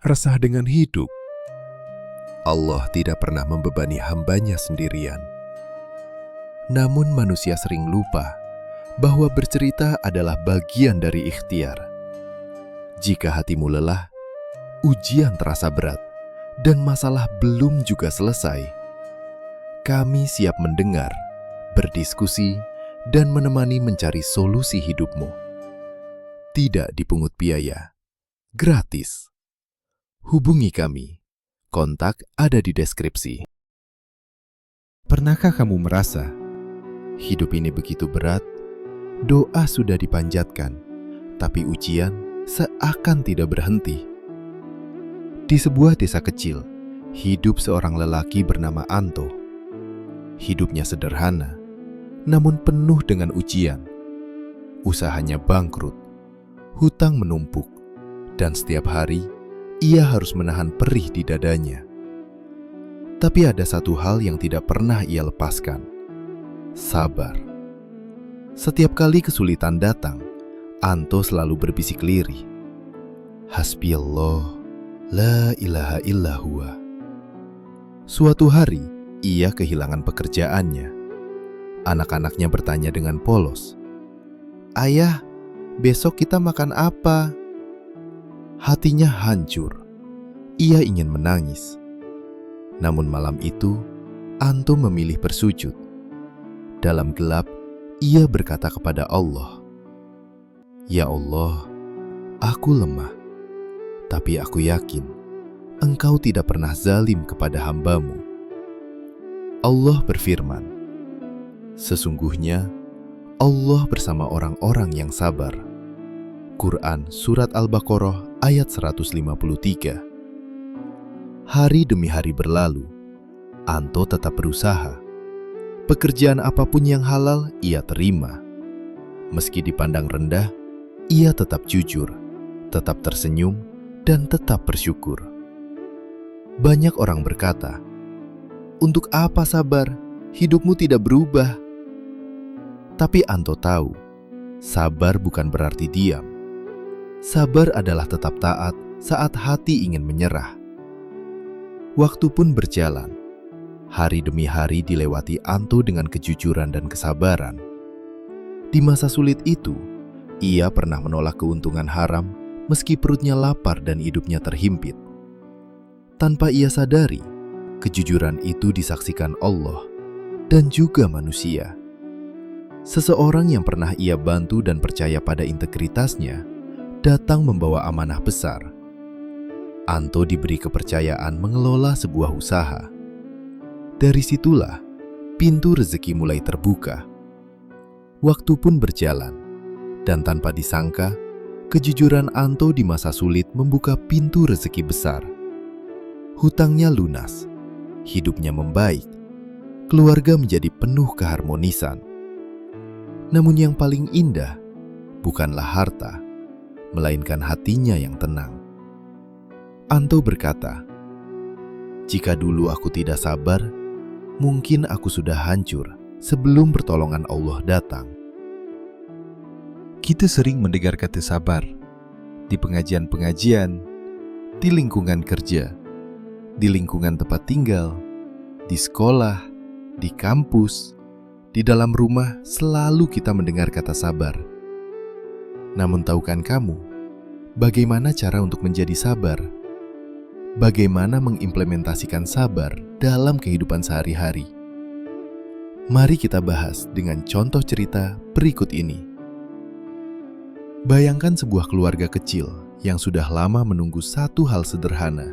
resah dengan hidup. Allah tidak pernah membebani hambanya sendirian. Namun manusia sering lupa bahwa bercerita adalah bagian dari ikhtiar. Jika hatimu lelah, ujian terasa berat, dan masalah belum juga selesai, kami siap mendengar, berdiskusi, dan menemani mencari solusi hidupmu. Tidak dipungut biaya, gratis. Hubungi kami. Kontak ada di deskripsi. Pernahkah kamu merasa hidup ini begitu berat? Doa sudah dipanjatkan, tapi ujian seakan tidak berhenti. Di sebuah desa kecil, hidup seorang lelaki bernama Anto. Hidupnya sederhana, namun penuh dengan ujian. Usahanya bangkrut, hutang menumpuk, dan setiap hari ia harus menahan perih di dadanya. Tapi ada satu hal yang tidak pernah ia lepaskan: sabar. Setiap kali kesulitan datang, Anto selalu berbisik lirih, "Hasbiyallah, la ilaha illa huwa." Suatu hari, ia kehilangan pekerjaannya. Anak-anaknya bertanya dengan polos, "Ayah, besok kita makan apa?" Hatinya hancur. Ia ingin menangis. Namun malam itu, Anto memilih bersujud. Dalam gelap, ia berkata kepada Allah, "Ya Allah, aku lemah, tapi aku yakin Engkau tidak pernah zalim kepada hamba-Mu." Allah berfirman, "Sesungguhnya Allah bersama orang-orang yang sabar." Quran Surat Al-Baqarah ayat 153. Hari demi hari berlalu, Anto tetap berusaha. Pekerjaan apapun yang halal ia terima. Meski dipandang rendah, ia tetap jujur, tetap tersenyum, dan tetap bersyukur. Banyak orang berkata, "Untuk apa sabar? Hidupmu tidak berubah." Tapi Anto tahu, sabar bukan berarti diam. Sabar adalah tetap taat saat hati ingin menyerah. Waktu pun berjalan. Hari demi hari dilewati Anto dengan kejujuran dan kesabaran. Di masa sulit itu, ia pernah menolak keuntungan haram meski perutnya lapar dan hidupnya terhimpit. Tanpa ia sadari, kejujuran itu disaksikan Allah dan juga manusia. Seseorang yang pernah ia bantu dan percaya pada integritasnya datang membawa amanah besar. Anto diberi kepercayaan mengelola sebuah usaha. Dari situlah pintu rezeki mulai terbuka. Waktu pun berjalan, dan tanpa disangka, kejujuran Anto di masa sulit membuka pintu rezeki besar. Hutangnya lunas, hidupnya membaik, keluarga menjadi penuh keharmonisan. Namun yang paling indah bukanlah harta, melainkan hatinya yang tenang. Anto berkata, "Jika dulu aku tidak sabar, mungkin aku sudah hancur sebelum pertolongan Allah datang." Kita sering mendengar kata sabar di pengajian-pengajian, di lingkungan kerja, di lingkungan tempat tinggal, di sekolah, di kampus, di dalam rumah selalu kita mendengar kata sabar. Namun tahukah kamu, bagaimana cara untuk menjadi sabar? Bagaimana mengimplementasikan sabar dalam kehidupan sehari-hari? Mari kita bahas dengan contoh cerita berikut ini. Bayangkan sebuah keluarga kecil yang sudah lama menunggu satu hal sederhana,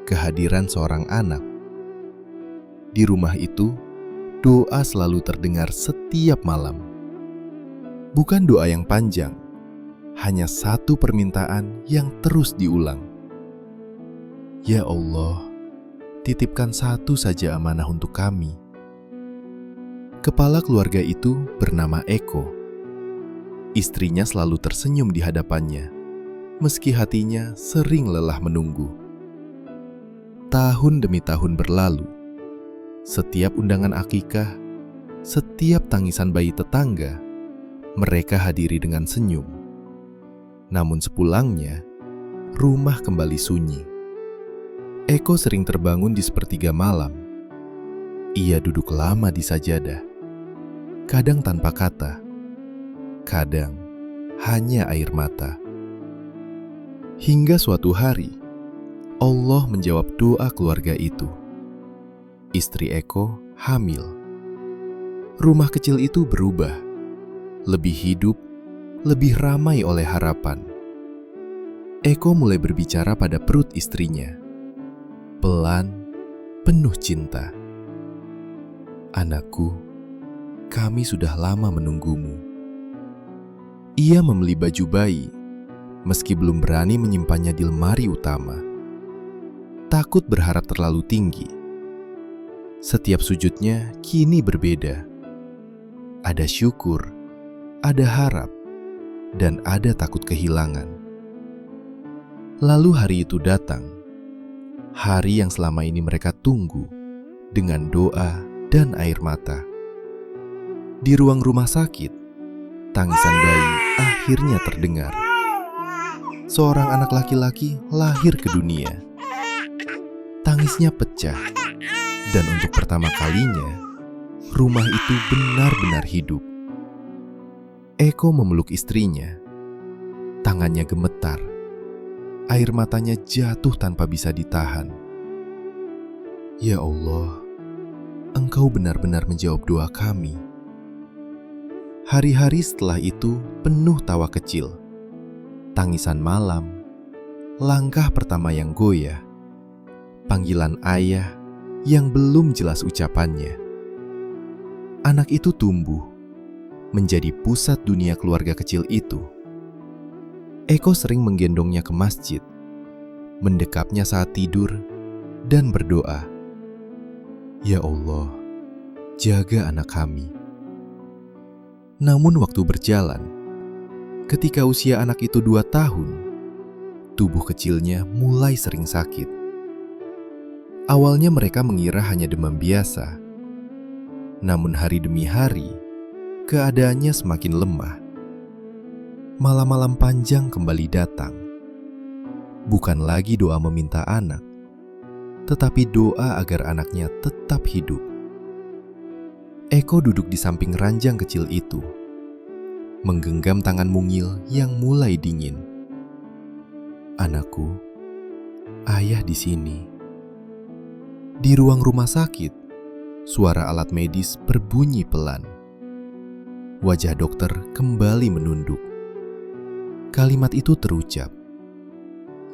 kehadiran seorang anak. Di rumah itu, doa selalu terdengar setiap malam. Bukan doa yang panjang, hanya satu permintaan yang terus diulang. "Ya Allah, titipkan satu saja amanah untuk kami." Kepala keluarga itu bernama Eko. Istrinya selalu tersenyum di hadapannya, meski hatinya sering lelah menunggu. Tahun demi tahun berlalu. Setiap undangan akikah, setiap tangisan bayi tetangga, mereka hadiri dengan senyum. Namun sepulangnya, rumah kembali sunyi. Eko sering terbangun di sepertiga malam. Ia duduk lama di sajadah, kadang tanpa kata, kadang hanya air mata. Hingga suatu hari, Allah menjawab doa keluarga itu. Istri Eko hamil. Rumah kecil itu berubah, lebih hidup, lebih ramai oleh harapan. Eko mulai berbicara pada perut istrinya, pelan, penuh cinta. Anakku, kami sudah lama menunggumu. Ia membeli baju bayi, meski belum berani menyimpannya di lemari utama. Takut berharap terlalu tinggi. Setiap sujudnya kini berbeda. Ada syukur, ada harap, dan ada takut kehilangan. Lalu hari itu datang, hari yang selama ini mereka tunggu dengan doa dan air mata. Di ruang rumah sakit, tangisan bayi akhirnya terdengar. Seorang anak laki-laki lahir ke dunia. Tangisnya pecah, dan untuk pertama kalinya, rumah itu benar-benar hidup. Eko memeluk istrinya. Tangannya gemetar. Air matanya jatuh tanpa bisa ditahan. Ya Allah, Engkau benar-benar menjawab doa kami. Hari-hari setelah itu penuh tawa kecil, tangisan malam, langkah pertama yang goyah, panggilan ayah yang belum jelas ucapannya. Anak itu tumbuh, menjadi pusat dunia keluarga kecil itu. Eko sering menggendongnya ke masjid, mendekapnya saat tidur, dan berdoa, Ya Allah, jaga anak kami. Namun waktu berjalan, ketika usia anak itu 2 tahun, tubuh kecilnya mulai sering sakit. Awalnya mereka mengira hanya demam biasa. Namun hari demi hari, keadaannya semakin lemah. Malam-malam panjang kembali datang. Bukan lagi doa meminta anak, tetapi doa agar anaknya tetap hidup. Eko duduk di samping ranjang kecil itu, menggenggam tangan mungil yang mulai dingin. Anakku, ayah di sini. Di ruang rumah sakit, suara alat medis berbunyi pelan. Wajah dokter kembali menunduk. Kalimat itu terucap,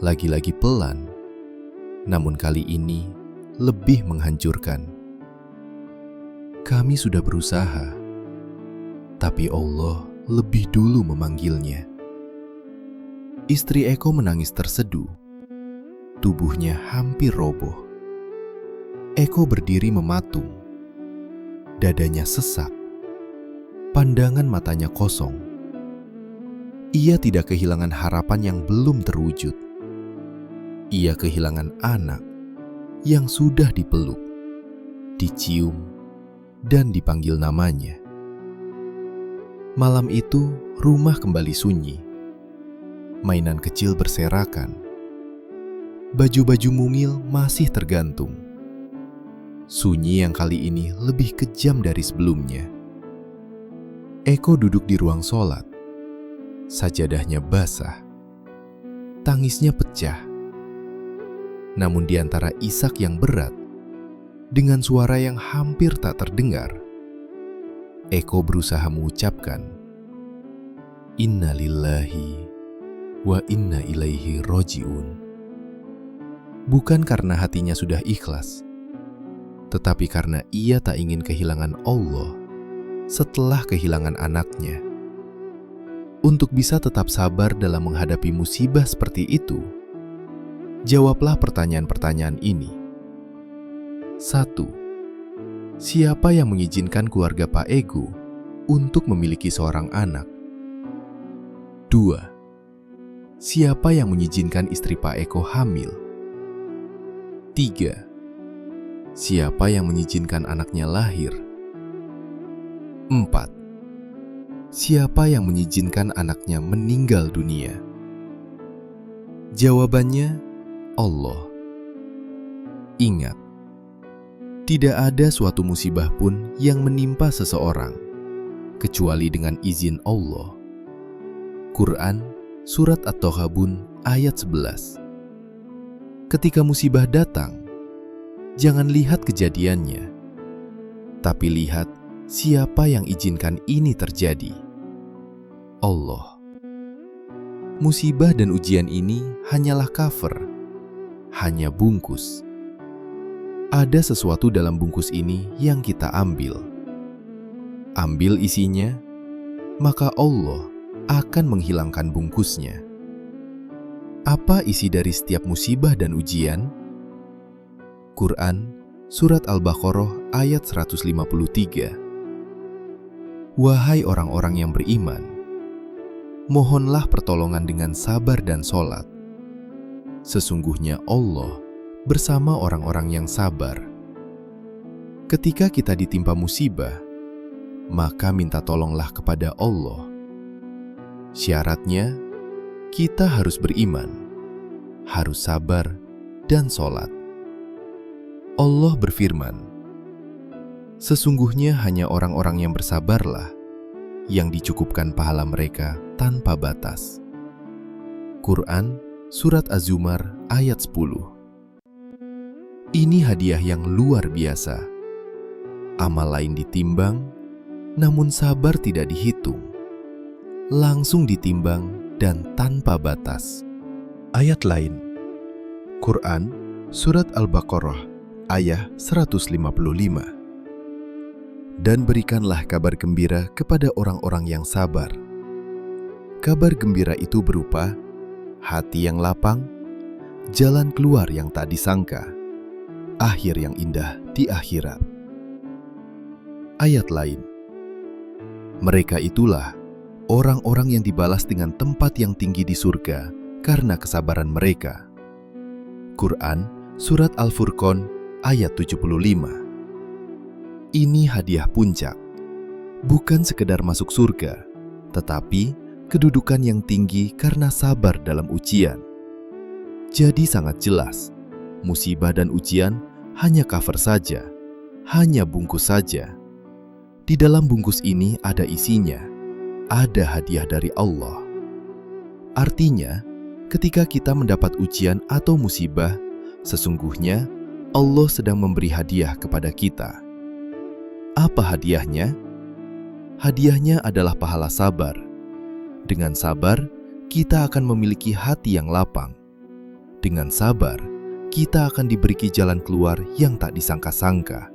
lagi-lagi pelan, namun kali ini lebih menghancurkan. Kami sudah berusaha, tapi Allah lebih dulu memanggilnya. Istri Eko menangis terseduh. Tubuhnya hampir roboh. Eko berdiri mematung. Dadanya sesak. Pandangan matanya kosong. Ia tidak kehilangan harapan yang belum terwujud. Ia kehilangan anak yang sudah dipeluk, dicium, dan dipanggil namanya. Malam itu, rumah kembali sunyi. Mainan kecil berserakan. Baju-baju mungil masih tergantung. Sunyi yang kali ini lebih kejam dari sebelumnya. Eko duduk di ruang sholat. Sajadahnya basah. Tangisnya pecah. Namun di antara isak yang berat, dengan suara yang hampir tak terdengar, Eko berusaha mengucapkan, Inna lillahi wa inna ilaihi roji'un. Bukan karena hatinya sudah ikhlas, tetapi karena ia tak ingin kehilangan Allah setelah kehilangan anaknya. Untuk bisa tetap sabar dalam menghadapi musibah seperti itu, jawablah pertanyaan-pertanyaan ini. 1. Siapa yang mengizinkan keluarga Pak Ego untuk memiliki seorang anak? 2. Siapa yang mengizinkan istri Pak Eko hamil? 3. Siapa yang mengizinkan anaknya lahir? 4. Siapa yang mengizinkan anaknya meninggal dunia? Jawabannya, Allah. Ingat, tidak ada suatu musibah pun yang menimpa seseorang, kecuali dengan izin Allah. Quran, Surat At-Taghabun, ayat 11. Ketika musibah datang, jangan lihat kejadiannya, tapi lihat siapa yang izinkan ini terjadi. Allah. Musibah dan ujian ini hanyalah cover, hanya bungkus. Ada sesuatu dalam bungkus ini yang kita ambil. Ambil isinya, maka Allah akan menghilangkan bungkusnya. Apa isi dari setiap musibah dan ujian? Quran, Surat Al-Baqarah ayat 153. Wahai orang-orang yang beriman, mohonlah pertolongan dengan sabar dan sholat. Sesungguhnya Allah bersama orang-orang yang sabar. Ketika kita ditimpa musibah, maka minta tolonglah kepada Allah. Syaratnya, kita harus beriman, harus sabar, dan sholat. Allah berfirman, sesungguhnya hanya orang-orang yang bersabarlah yang dicukupkan pahala mereka tanpa batas. Quran, Surat Az-Zumar, ayat 10. Ini hadiah yang luar biasa. Amal lain ditimbang, namun sabar tidak dihitung. Langsung ditimbang dan tanpa batas. Ayat lain, Quran, Surat Al-Baqarah, ayat 155. Dan berikanlah kabar gembira kepada orang-orang yang sabar. Kabar gembira itu berupa hati yang lapang, jalan keluar yang tak disangka, akhir yang indah di akhirat. Ayat lain, mereka itulah orang-orang yang dibalas dengan tempat yang tinggi di surga karena kesabaran mereka. Quran, Surat Al-Furqan, ayat 75. Ini hadiah puncak, bukan sekedar masuk surga, tetapi kedudukan yang tinggi karena sabar dalam ujian. Jadi sangat jelas, musibah dan ujian hanya cover saja, hanya bungkus saja. Di dalam bungkus ini ada isinya, ada hadiah dari Allah. Artinya, ketika kita mendapat ujian atau musibah, sesungguhnya Allah sedang memberi hadiah kepada kita. Apa hadiahnya? Hadiahnya adalah pahala sabar. Dengan sabar, kita akan memiliki hati yang lapang. Dengan sabar, kita akan diberi jalan keluar yang tak disangka-sangka.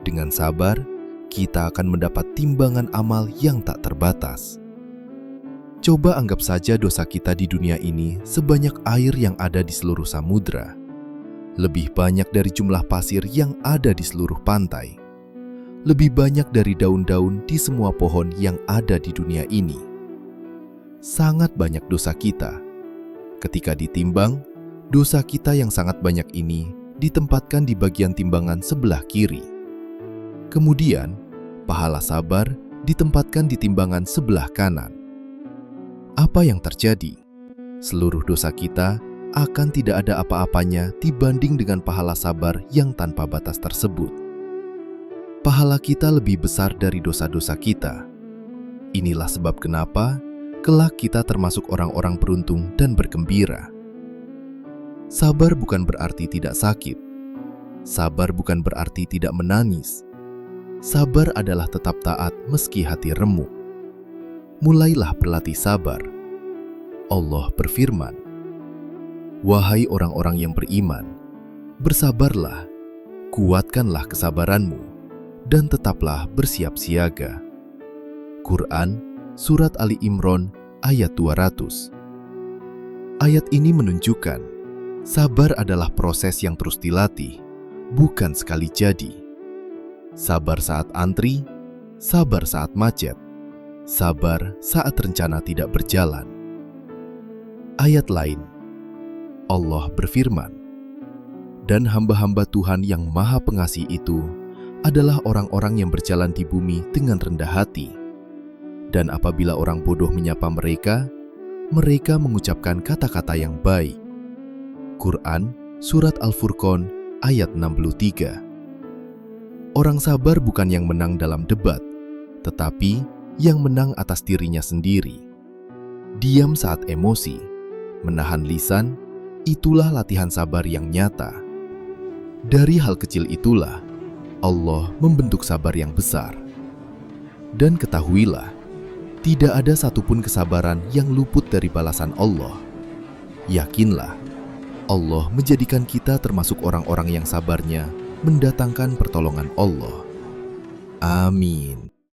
Dengan sabar, kita akan mendapat timbangan amal yang tak terbatas. Coba anggap saja dosa kita di dunia ini sebanyak air yang ada di seluruh samudra. Lebih banyak dari jumlah pasir yang ada di seluruh pantai. Lebih banyak dari daun-daun di semua pohon yang ada di dunia ini. Sangat banyak dosa kita. Ketika ditimbang, dosa kita yang sangat banyak ini ditempatkan di bagian timbangan sebelah kiri. Kemudian, pahala sabar ditempatkan di timbangan sebelah kanan. Apa yang terjadi? Seluruh dosa kita akan tidak ada apa-apanya dibanding dengan pahala sabar yang tanpa batas tersebut. Pahala kita lebih besar dari dosa-dosa kita. Inilah sebab kenapa kelak kita termasuk orang-orang beruntung dan bergembira. Sabar bukan berarti tidak sakit. Sabar bukan berarti tidak menangis. Sabar adalah tetap taat meski hati remuk. Mulailah berlatih sabar. Allah berfirman, wahai orang-orang yang beriman, bersabarlah, kuatkanlah kesabaranmu, dan tetaplah bersiap siaga. Quran, Surat Ali Imran, ayat 200. Ayat ini menunjukkan, sabar adalah proses yang terus dilatih, bukan sekali jadi. Sabar saat antri, sabar saat macet, sabar saat rencana tidak berjalan. Ayat lain, Allah berfirman, dan hamba-hamba Tuhan yang Maha Pengasih itu adalah orang-orang yang berjalan di bumi dengan rendah hati. Dan apabila orang bodoh menyapa mereka, mereka mengucapkan kata-kata yang baik. Quran Surat Al-Furqan ayat 63. Orang sabar bukan yang menang dalam debat, tetapi yang menang atas dirinya sendiri. Diam saat emosi, menahan lisan, itulah latihan sabar yang nyata. Dari hal kecil itulah Allah membentuk sabar yang besar. Dan ketahuilah, tidak ada satupun kesabaran yang luput dari balasan Allah. Yakinlah, Allah menjadikan kita termasuk orang-orang yang sabarnya mendatangkan pertolongan Allah. Amin.